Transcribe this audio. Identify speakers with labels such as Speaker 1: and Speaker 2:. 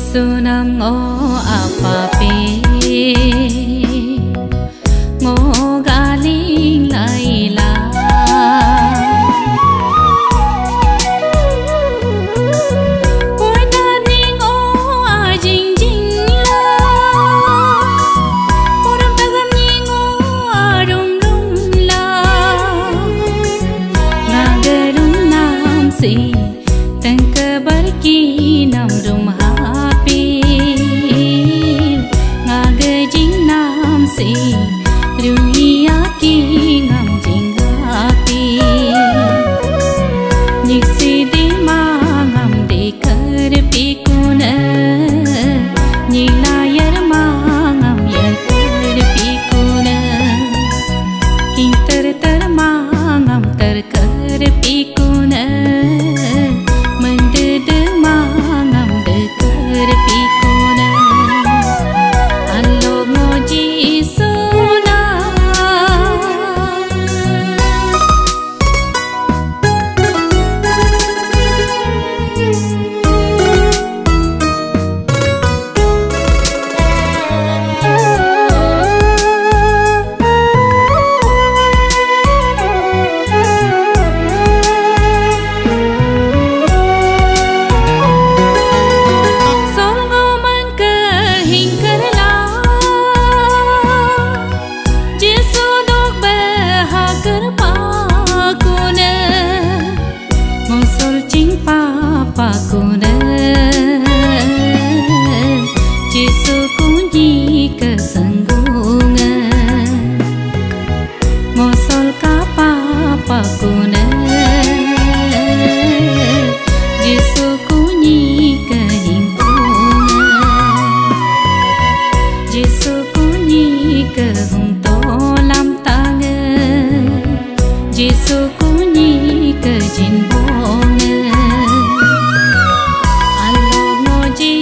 Speaker 1: sunam ngo apa pe ngo galing laila koi na ni ngo a jing jing la koram tagam ni ngo a rum rum la nagarum nam se tangka barki nam rum Ruia ki ngam jingapi niksi de ma ngam de kar pikuna nilayar ma ngam yar kar pikuna hintar tar ma ngam tar kar pikuna manded ma ngam de kar pikuna allo ngoji pakuna Jesu kunji kesangunga mosol kapa pakuna Jesu kunji kehimpunga Jesu kunji kehungto lam tanga Jesu kunji kejinbonga Allo ngoji